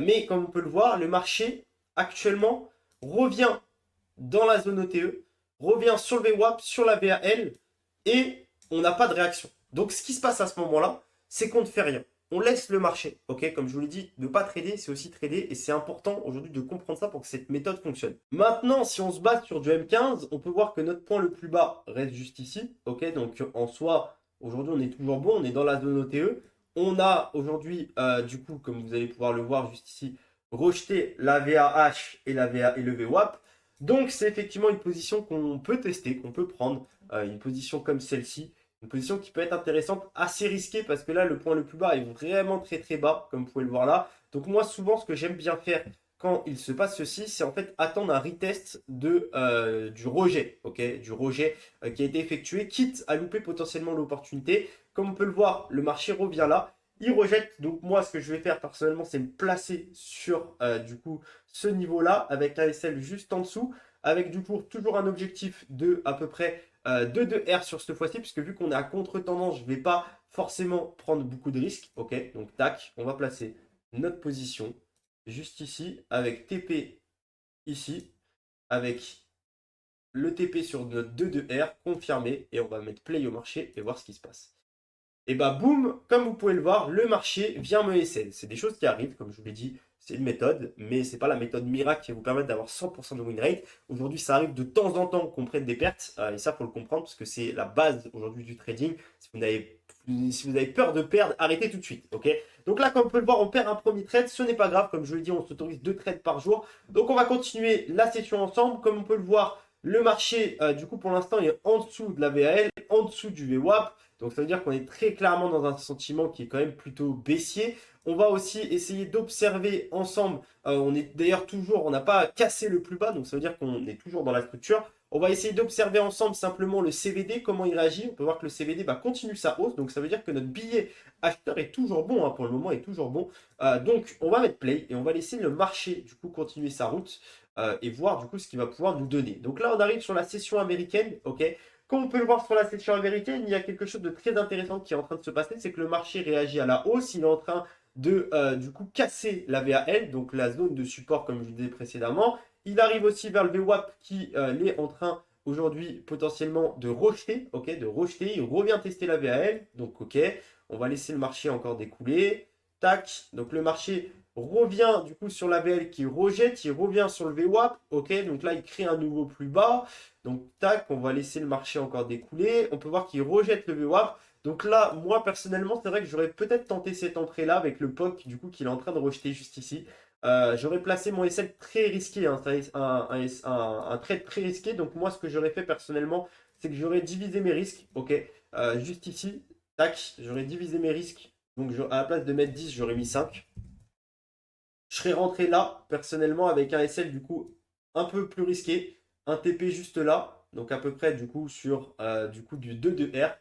Mais comme on peut le voir, le marché actuellement revient dans la zone OTE, revient sur le VWAP, sur la VAL et on n'a pas de réaction. Donc ce qui se passe à ce moment-là, c'est qu'on ne fait rien. On laisse le marché, ok? Comme je vous l'ai dit, ne pas trader, c'est aussi trader et c'est important aujourd'hui de comprendre ça pour que cette méthode fonctionne. Maintenant, si on se base sur du M15, on peut voir que notre point le plus bas reste juste ici, ok? Donc en soi, aujourd'hui on est toujours bon, on est dans la zone OTE. On a aujourd'hui, du coup, comme vous allez pouvoir le voir juste ici, rejeté la VAH et, la VA, et le VWAP. Donc c'est effectivement une position qu'on peut tester, qu'on peut prendre, une position comme celle-ci. Une position qui peut être intéressante, assez risquée parce que là, le point le plus bas est vraiment très très bas, comme vous pouvez le voir là. Donc moi, souvent, ce que j'aime bien faire quand il se passe ceci, c'est en fait attendre un retest du rejet, ok, du rejet qui a été effectué, quitte à louper potentiellement l'opportunité. Comme on peut le voir, le marché revient là, il rejette. Donc moi, ce que je vais faire personnellement, c'est me placer sur du coup ce niveau-là avec un SL juste en dessous, avec du coup toujours un objectif de à peu près 2 R sur cette fois-ci, puisque vu qu'on est à contre-tendance, je ne vais pas forcément prendre beaucoup de risques. Ok, donc tac, on va placer notre position juste ici, avec TP ici, avec le TP sur notre 2-2R confirmé, et on va mettre play au marché et voir ce qui se passe. Et bah boum, comme vous pouvez le voir, le marché vient me SL. C'est des choses qui arrivent, comme je vous l'ai dit, c'est une méthode, mais c'est pas la méthode miracle qui va vous permettre d'avoir 100% de win rate. Aujourd'hui, ça arrive de temps en temps qu'on prenne des pertes, et ça, faut le comprendre, parce que c'est la base aujourd'hui du trading. Si vous avez peur de perdre, arrêtez tout de suite, ok? Donc là, comme on peut le voir, on perd un premier trade, ce n'est pas grave, comme je l'ai dit, on s'autorise 2 trades par jour. Donc on va continuer la session ensemble. Comme on peut le voir, le marché, du coup, pour l'instant, est en dessous de la VAL, en dessous du VWAP. Donc ça veut dire qu'on est très clairement dans un sentiment qui est quand même plutôt baissier. On va aussi essayer d'observer ensemble. On est d'ailleurs toujours, on n'a pas cassé le plus bas, donc ça veut dire qu'on est toujours dans la structure. On va essayer d'observer ensemble simplement le CVD, comment il réagit. On peut voir que le CVD continue sa hausse, donc ça veut dire que notre billet acheteur est toujours bon, hein, pour le moment est toujours bon. Donc on va mettre play et on va laisser le marché du coup continuer sa route et voir du coup ce qu'il va pouvoir nous donner. Donc là on arrive sur la session américaine, ok. Comme on peut le voir sur la session américaine, il y a quelque chose de très intéressant qui est en train de se passer, c'est que le marché réagit à la hausse, il est en train de du coup casser la VAL, donc la zone de support comme je vous disais précédemment. Il arrive aussi vers le VWAP qui est en train aujourd'hui potentiellement de rejeter, ok, de rejeter, il revient tester la VAL, donc ok, on va laisser le marché encore découler, tac, donc le marché revient du coup sur la VL qui rejette, il revient sur le VWAP, ok, donc là il crée un nouveau plus bas, donc tac, on va laisser le marché encore découler, on peut voir qu'il rejette le VWAP, donc là, moi personnellement, c'est vrai que j'aurais peut-être tenté cette entrée-là avec le POC, du coup, qu'il est en train de rejeter juste ici. J'aurais placé mon SL très risqué, hein, un trade très risqué. Donc moi, ce que j'aurais fait personnellement, c'est que j'aurais divisé mes risques. Ok, juste ici, tac, j'aurais divisé mes risques. Donc à la place de mettre 10, j'aurais mis 5. Je serais rentré là, personnellement, avec un SL du coup un peu plus risqué. Un TP juste là, donc à peu près du coup sur du coup du 2-2R.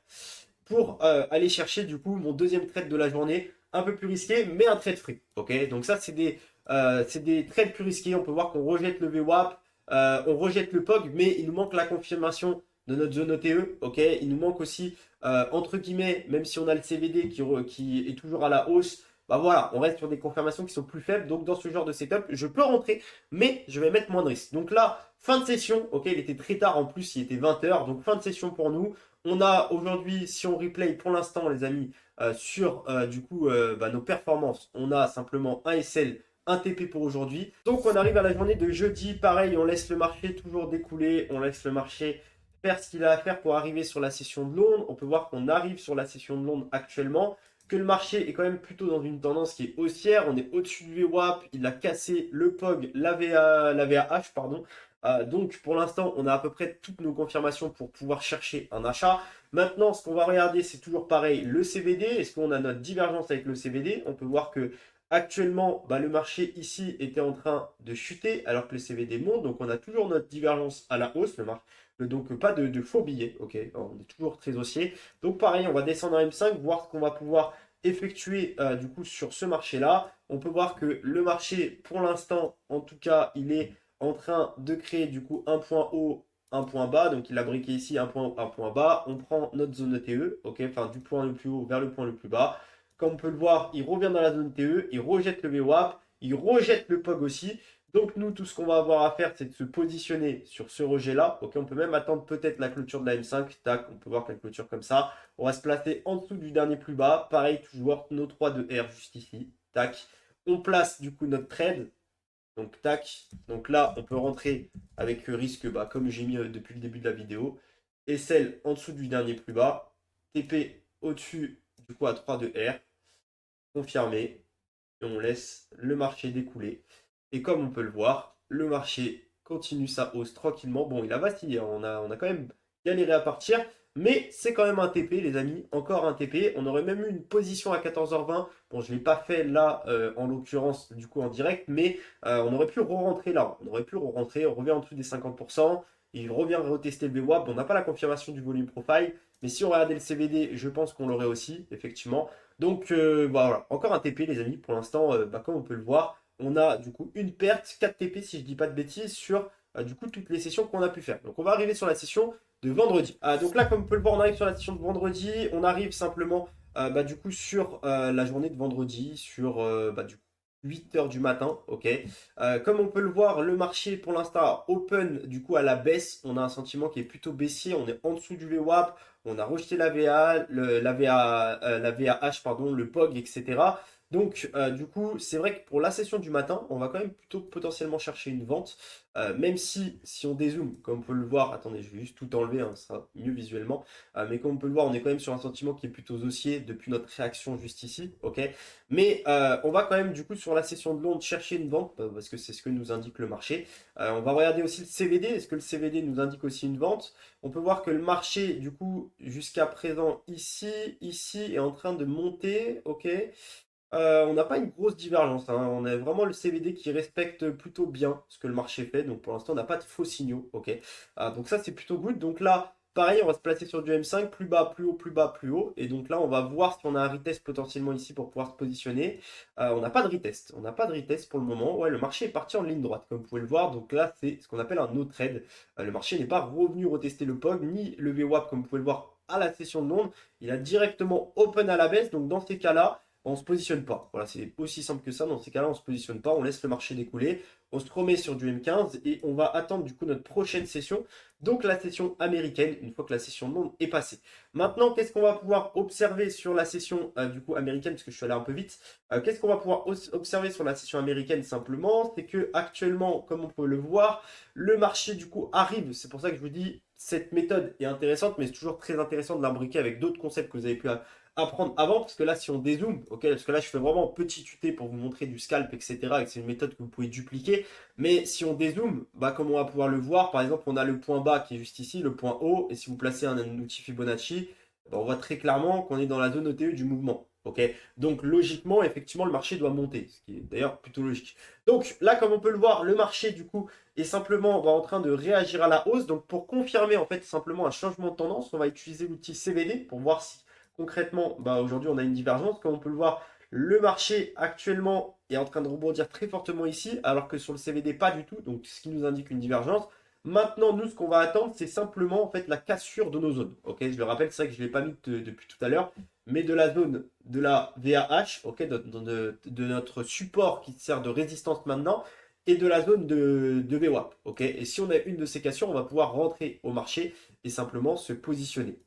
Pour aller chercher du coup mon deuxième trade de la journée, un peu plus risqué, mais un trade free. Ok, donc ça c'est des trades plus risqués. On peut voir qu'on rejette le VWAP, on rejette le POG, mais il nous manque la confirmation de notre zone OTE. Ok, il nous manque aussi entre guillemets, même si on a le CVD qui est toujours à la hausse. Bah voilà, on reste sur des confirmations qui sont plus faibles. Donc dans ce genre de setup, je peux rentrer, mais je vais mettre moins de risques. Donc là, fin de session. Ok, il était très tard en plus, il était 20 h. Donc fin de session pour nous. On a aujourd'hui, si on replay pour l'instant, les amis, sur du coup nos performances, on a simplement un SL, un TP pour aujourd'hui. Donc on arrive à la journée de jeudi, pareil, on laisse le marché toujours découler, on laisse le marché faire ce qu'il a à faire pour arriver sur la session de Londres. On peut voir qu'on arrive sur la session de Londres actuellement, que le marché est quand même plutôt dans une tendance qui est haussière. On est au-dessus du VWAP, il a cassé le POG, la VAH, pardon. Donc pour l'instant, on a à peu près toutes nos confirmations pour pouvoir chercher un achat. Maintenant, ce qu'on va regarder, c'est toujours pareil, le CVD. Est-ce qu'on a notre divergence avec le CVD? On peut voir que actuellement, le marché ici était en train de chuter alors que le CVD monte. Donc on a toujours notre divergence à la hausse. Donc pas de faux billets. Ok, on est toujours très haussier. Donc pareil, on va descendre en M5, voir ce qu'on va pouvoir effectuer du coup sur ce marché-là. On peut voir que le marché, pour l'instant, en tout cas, il est en train de créer du coup un point haut, un point bas. Donc il a briqué ici un point bas. On prend notre zone de TE, ok, enfin du point le plus haut vers le point le plus bas. Comme on peut le voir, il revient dans la zone TE, il rejette le VWAP, il rejette le POG aussi. Donc nous, tout ce qu'on va avoir à faire, c'est de se positionner sur ce rejet-là. Ok, on peut même attendre peut-être la clôture de la M5. Tac, on peut voir qu'elle clôture comme ça. On va se placer en dessous du dernier plus bas. Pareil, toujours nos 3 de R juste ici. Tac. On place du coup notre trade. Donc tac. Donc là, on peut rentrer avec risque, bah, comme j'ai mis depuis le début de la vidéo. Et celle en dessous du dernier plus bas. TP au-dessus du coup à 3 de R. Confirmé. Et on laisse le marché découler. Et comme on peut le voir, le marché continue sa hausse tranquillement. Bon, il a vacillé, hein. On a quand même galéré à partir, mais c'est quand même un TP, les amis. Encore un TP. On aurait même eu une position à 14h20. Bon, je ne l'ai pas fait là, en l'occurrence, du coup en direct, mais on aurait pu re-rentrer là. On aurait pu re-rentrer, on revient en dessous des 50%. Il revient retester le VWAP. On n'a pas la confirmation du volume profile, mais si on regardait le CVD, je pense qu'on l'aurait aussi, effectivement. Donc bah, voilà, encore un TP les amis, pour l'instant, bah, comme on peut le voir, on a du coup une perte, 4 TP si je dis pas de bêtises, sur du coup toutes les sessions qu'on a pu faire. Donc on va arriver sur la session de vendredi. Donc là, comme on peut le voir, on arrive sur la session de vendredi, on arrive simplement bah, du coup sur la journée de vendredi, sur bah, du coup 8 heures du matin, ok. Comme on peut le voir, le marché pour l'instant open du coup à la baisse. On a un sentiment qui est plutôt baissier. On est en dessous du VWAP. On a rejeté la VA, la VAH, pardon, le POG, etc. Donc, du coup, c'est vrai que pour la session du matin, on va quand même plutôt potentiellement chercher une vente. Même si on dézoome, comme on peut le voir, attendez, je vais juste tout enlever, hein, ça sera mieux visuellement. Mais comme on peut le voir, on est quand même sur un sentiment qui est plutôt haussier depuis notre réaction juste ici, ok. Mais on va quand même, du coup, sur la session de Londres, chercher une vente, parce que c'est ce que nous indique le marché. On va regarder aussi le CVD. Est-ce que le CVD nous indique aussi une vente? On peut voir que le marché, du coup, jusqu'à présent, ici, est en train de monter, ok. On n'a pas une grosse divergence, hein. On a vraiment le CVD qui respecte plutôt bien ce que le marché fait. Donc pour l'instant, on n'a pas de faux signaux. Ok. Donc ça, c'est plutôt good. Donc là, pareil, on va se placer sur du M5, plus bas, plus haut, plus bas, plus haut. Et donc là, on va voir si on a un retest potentiellement ici pour pouvoir se positionner. On n'a pas de retest. On n'a pas de retest pour le moment. Ouais, le marché est parti en ligne droite, comme vous pouvez le voir. Donc là, c'est ce qu'on appelle un no trade. Le marché n'est pas revenu retester le POG ni le VWAP, comme vous pouvez le voir à la session de Londres. Il a directement open à la baisse. Donc dans ces cas-là, on se positionne pas. Voilà, c'est aussi simple que ça. Dans ces cas-là, on se positionne pas, on laisse le marché découler, on se remet sur du M15 et on va attendre du coup notre prochaine session, donc la session américaine, une fois que la session de Londres est passée. Maintenant, qu'est-ce qu'on va pouvoir observer sur la session du coup américaine, parce que je suis allé un peu vite. Qu'est-ce qu'on va pouvoir observer sur la session américaine simplement, c'est que actuellement, comme on peut le voir, le marché du coup arrive. C'est pour ça que je vous dis, cette méthode est intéressante, mais c'est toujours très intéressant de l'imbriquer avec d'autres concepts que vous avez pu apprendre avant, parce que là, si on dézoome, ok, parce que là, je fais vraiment petit tuté pour vous montrer du scalp, etc., et que c'est une méthode que vous pouvez dupliquer, mais si on dézoome, bah, comme on va pouvoir le voir, par exemple, on a le point bas qui est juste ici, le point haut, et si vous placez un outil Fibonacci, bah, on voit très clairement qu'on est dans la zone OTE du mouvement. Ok, donc logiquement, effectivement, le marché doit monter, ce qui est d'ailleurs plutôt logique. Donc là, comme on peut le voir, le marché du coup est simplement en train de réagir à la hausse. Donc pour confirmer en fait simplement un changement de tendance, on va utiliser l'outil CVD pour voir si concrètement, bah, aujourd'hui, on a une divergence. Comme on peut le voir, le marché actuellement est en train de rebondir très fortement ici, alors que sur le CVD, pas du tout. Donc, ce qui nous indique une divergence. Maintenant, nous, ce qu'on va attendre, c'est simplement en fait la cassure de nos zones. Ok, je le rappelle, c'est vrai que je ne l'ai pas mis depuis tout à l'heure, mais de la zone de la VAH, ok, de notre support qui sert de résistance maintenant, et de la zone de VWAP. Ok, et si on a une de ces cassures, on va pouvoir rentrer au marché et simplement se positionner.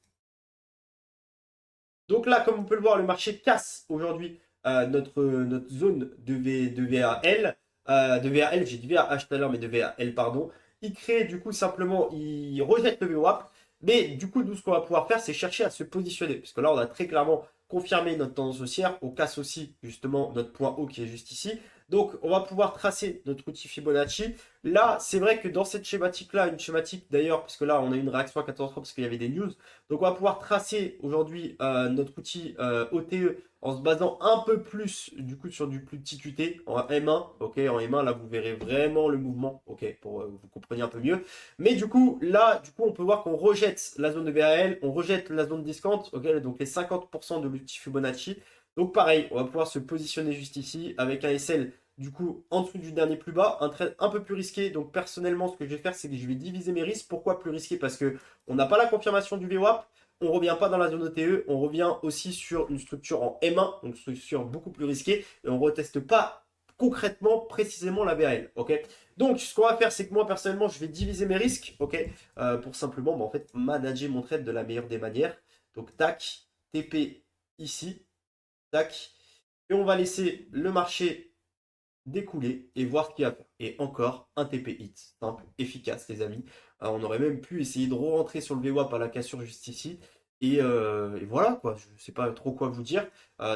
Donc là, comme on peut le voir, le marché casse aujourd'hui notre zone de VAL. De VAL, j'ai dit VAH tout à l'heure, mais de VAL, pardon. Il crée du coup simplement, il rejette le VWAP. Mais du coup, nous, ce qu'on va pouvoir faire, c'est chercher à se positionner. Parce que là, on a très clairement confirmé notre tendance haussière. On casse aussi justement notre point haut qui est juste ici. Donc, on va pouvoir tracer notre outil Fibonacci. Là, c'est vrai que dans cette schématique-là, une schématique d'ailleurs, parce que là, on a eu une réaction à 14 parce qu'il y avait des news. Donc on va pouvoir tracer aujourd'hui notre outil OTE en se basant un peu plus du coup sur du plus petit QT en M1. Ok, en M1 là vous verrez vraiment le mouvement. Ok, pour que vous compreniez un peu mieux. Mais du coup là, du coup on peut voir qu'on rejette la zone de VAL, on rejette la zone discount. Ok, donc les 50% de l'outil Fibonacci. Donc pareil, on va pouvoir se positionner juste ici avec un SL du coup en dessous du dernier plus bas, un trade un peu plus risqué. Donc personnellement, ce que je vais faire, c'est que je vais diviser mes risques. Pourquoi plus risqué? Parce que on n'a pas la confirmation du VWAP, on ne revient pas dans la zone OTE, on revient aussi sur une structure en M1, donc une structure beaucoup plus risquée, et on ne reteste pas concrètement, précisément la BAL. Ok. Donc, ce qu'on va faire, c'est que moi, personnellement, je vais diviser mes risques, ok, pour simplement, en fait, manager mon trade de la meilleure des manières. Donc, tac, TP ici, tac, et on va laisser le marché découler et voir ce qu'il y a à faire. Et encore, un TP hit, simple, efficace, les amis. On aurait même pu essayer de re-rentrer sur le VWAP à la cassure juste ici. Et voilà, quoi, je ne sais pas trop quoi vous dire.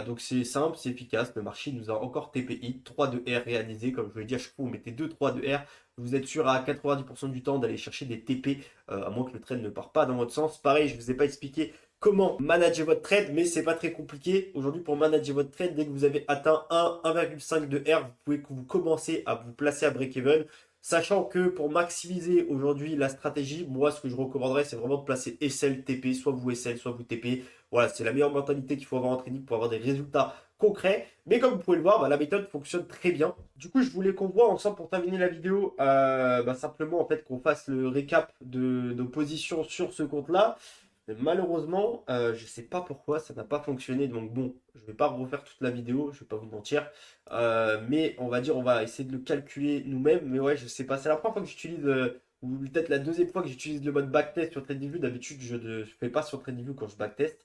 Donc c'est simple, c'est efficace. Le marché nous a encore TP hit, 3 de R réalisé. Comme je vous l'ai dit, à chaque fois, vous mettez 2-3 de R. Vous êtes sûr à 90% du temps d'aller chercher des TP, à moins que le trade ne parte pas dans votre sens. Pareil, je ne vous ai pas expliqué comment manager votre trade, mais c'est pas très compliqué. Aujourd'hui, pour manager votre trade, dès que vous avez atteint 1,5 de R, vous pouvez vous commencer à vous placer à break-even. Sachant que pour maximiser aujourd'hui la stratégie, moi, ce que je recommanderais, c'est vraiment de placer SL, TP, soit vous SL, soit vous TP. Voilà, c'est la meilleure mentalité qu'il faut avoir en trading pour avoir des résultats concrets. Mais comme vous pouvez le voir, la méthode fonctionne très bien. Du coup, je voulais qu'on voit ensemble pour terminer la vidéo, simplement en fait qu'on fasse le récap de nos positions sur ce compte-là. Mais malheureusement, je sais pas pourquoi ça n'a pas fonctionné. Donc bon, je vais pas refaire toute la vidéo, je vais pas vous mentir. Mais on va dire, on va essayer de le calculer nous-mêmes. Mais ouais, je sais pas. C'est la première fois que j'utilise, ou peut-être la deuxième fois que j'utilise le mode backtest sur TradingView. D'habitude, je ne fais pas sur TradingView quand je backtest.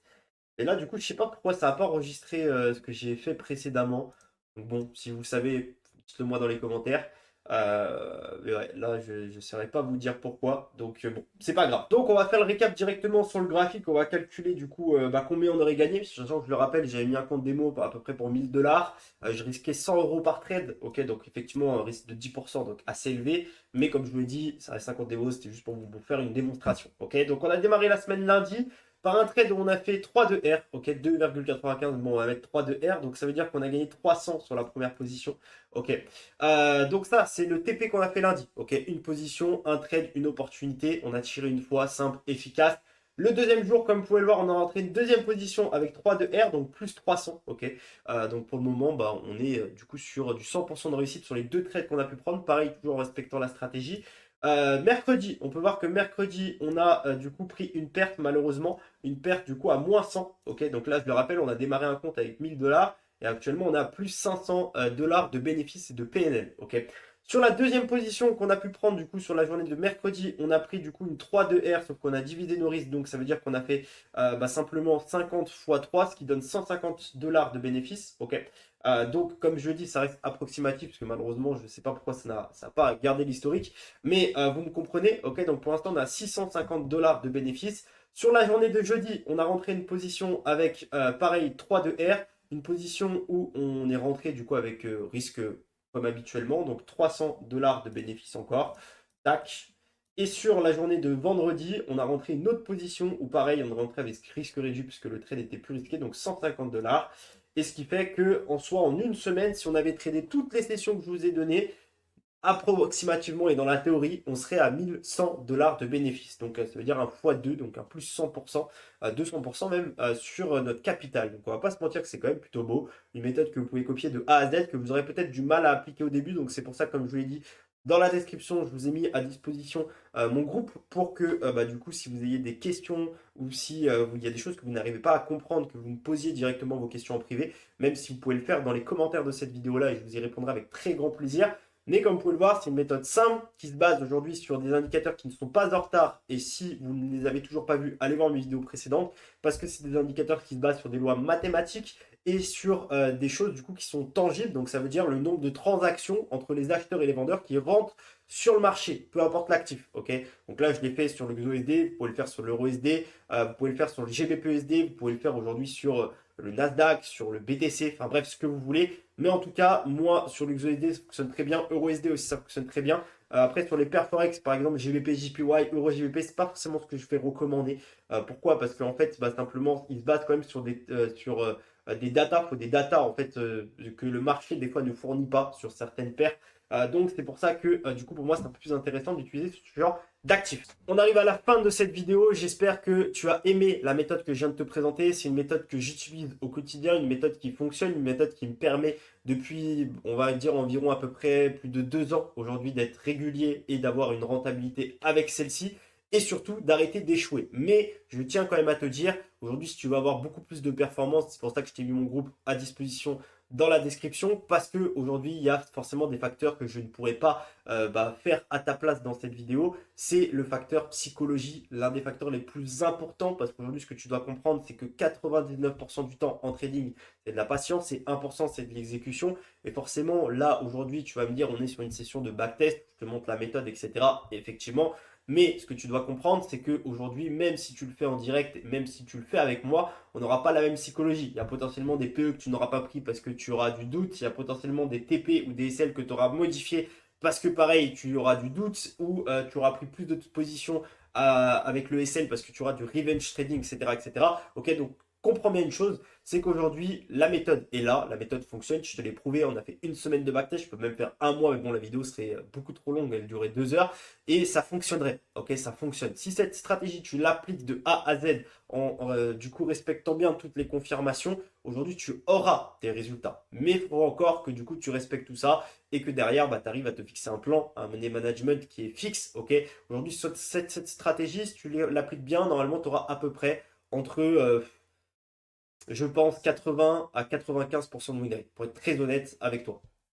Et là, du coup, je sais pas pourquoi ça n'a pas enregistré ce que j'ai fait précédemment. Donc bon, si vous savez, dites-le moi dans les commentaires. Mais ouais, là, je ne saurais pas vous dire pourquoi. Donc bon, c'est pas grave. Donc on va faire le récap directement sur le graphique. On va calculer du coup combien on aurait gagné. Sachant que je le rappelle, j'avais mis un compte démo à peu près pour 1000 $. Je risquais 100 € par trade. Ok, donc effectivement, un risque de 10%, donc assez élevé. Mais comme je vous l'ai dit, ça reste un compte démo. C'était juste pour vous faire une démonstration. Ok, donc on a démarré la semaine lundi par un trade où on a fait 3 de R, ok, 2,95, bon, on va mettre 3 de R, donc ça veut dire qu'on a gagné 300 sur la première position, ok. Donc ça, c'est le TP qu'on a fait lundi, ok, une position, un trade, une opportunité, on a tiré une fois, simple, efficace. Le deuxième jour, comme vous pouvez le voir, on a rentré une deuxième position avec 3 de R, donc plus 300, ok. Donc pour le moment, on est du coup sur du 100% de réussite sur les deux trades qu'on a pu prendre, pareil, toujours en respectant la stratégie. Mercredi, on peut voir que mercredi, on a du coup pris une perte malheureusement, une perte du coup à moins 100. Ok, donc là je le rappelle, on a démarré un compte avec 1000 $ et actuellement on a plus 500 $ de bénéfices et de PNL. Ok. Sur la deuxième position qu'on a pu prendre du coup sur la journée de mercredi, on a pris du coup une 3 de R, sauf qu'on a divisé nos risques, donc ça veut dire qu'on a fait simplement 50 x 3, ce qui donne 150 $ de bénéfices. Ok. Donc, comme je dis, ça reste approximatif, parce que malheureusement, je ne sais pas pourquoi ça n'a pas gardé l'historique. Mais vous me comprenez, ok? Donc, pour l'instant, on a 650 $ de bénéfices. Sur la journée de jeudi, on a rentré une position avec, pareil, 3 de R. Une position où on est rentré, du coup, avec risque comme habituellement. Donc, 300 $ de bénéfices encore. Tac. Et sur la journée de vendredi, on a rentré une autre position où, pareil, on est rentré avec risque réduit, puisque le trade était plus risqué. Donc, 150 $. Et ce qui fait que, en soi, en une semaine, si on avait tradé toutes les sessions que je vous ai données, approximativement et dans la théorie, on serait à 1100 $ de bénéfices. Donc ça veut dire un x2, donc un plus 100%, 200% même sur notre capital. Donc on va pas se mentir que c'est quand même plutôt beau. Une méthode que vous pouvez copier de A à Z, que vous aurez peut-être du mal à appliquer au début. Donc c'est pour ça, comme je vous l'ai dit, dans la description, je vous ai mis à disposition mon groupe pour que du coup, si vous ayez des questions ou si il y a des choses que vous n'arrivez pas à comprendre, que vous me posiez directement vos questions en privé, même si vous pouvez le faire dans les commentaires de cette vidéo-là et je vous y répondrai avec très grand plaisir. Mais comme vous pouvez le voir, c'est une méthode simple qui se base aujourd'hui sur des indicateurs qui ne sont pas en retard. Et si vous ne les avez toujours pas vus, allez voir mes vidéos précédentes parce que c'est des indicateurs qui se basent sur des lois mathématiques et sur des choses du coup qui sont tangibles. Donc ça veut dire le nombre de transactions entre les acheteurs et les vendeurs qui rentrent sur le marché, peu importe l'actif. Ok. Donc là, je l'ai fait sur le XOSD, vous pouvez le faire sur l'EURUSD, vous pouvez le faire sur le GBPUSD, vous pouvez le faire aujourd'hui sur le Nasdaq, sur le BTC, enfin bref, ce que vous voulez. Mais en tout cas, moi, sur l'USD, ça fonctionne très bien. EURUSD aussi, ça fonctionne très bien. Après, sur les Perforex, par exemple, GBP, JPY, Euro GBP, c'est pas forcément ce que je vais recommander. Pourquoi? Parce qu'en fait, simplement, ils se basent quand même sur des datas. Il faut des datas, en fait, que le marché, des fois, ne fournit pas sur certaines paires. Donc, c'est pour ça que, du coup, pour moi, c'est un peu plus intéressant d'utiliser ce genre d'actifs. On arrive à la fin de cette vidéo. J'espère que tu as aimé la méthode que je viens de te présenter. C'est une méthode que j'utilise au quotidien, une méthode qui fonctionne, une méthode qui me permet depuis, on va dire, environ à peu près plus de 2 ans aujourd'hui d'être régulier et d'avoir une rentabilité avec celle-ci et surtout d'arrêter d'échouer. Mais je tiens quand même à te dire, aujourd'hui, si tu veux avoir beaucoup plus de performance, c'est pour ça que je t'ai mis mon groupe à disposition dans la description parce que aujourd'hui il y a forcément des facteurs que je ne pourrais pas faire à ta place dans cette vidéo. C'est le facteur psychologie, l'un des facteurs les plus importants parce qu'aujourd'hui ce que tu dois comprendre c'est que 99% du temps en trading c'est de la patience et 1% c'est de l'exécution. Et forcément là aujourd'hui tu vas me dire on est sur une session de backtest, je te montre la méthode etc. Et effectivement, mais ce que tu dois comprendre, c'est qu'aujourd'hui, même si tu le fais en direct, même si tu le fais avec moi, on n'aura pas la même psychologie. Il y a potentiellement des PE que tu n'auras pas pris parce que tu auras du doute. Il y a potentiellement des TP ou des SL que tu auras modifiés parce que pareil, tu auras du doute ou tu auras pris plus de positions avec le SL parce que tu auras du revenge trading, etc. etc. Ok, donc comprends bien une chose, c'est qu'aujourd'hui, la méthode est là, la méthode fonctionne, je te l'ai prouvé, on a fait une semaine de backtest, je peux même faire un mois, mais bon, la vidéo serait beaucoup trop longue, elle durerait 2 heures, et ça fonctionnerait, ok, ça fonctionne. Si cette stratégie, tu l'appliques de A à Z, du coup, respectant bien toutes les confirmations, aujourd'hui, tu auras des résultats. Mais il faudra encore que du coup, tu respectes tout ça, et que derrière, bah, tu arrives à te fixer un plan, un money management qui est fixe, ok. Aujourd'hui, cette stratégie, si tu l'appliques bien, normalement, tu auras à peu près entre je pense 80 à 95% de win rate, pour être très honnête avec toi.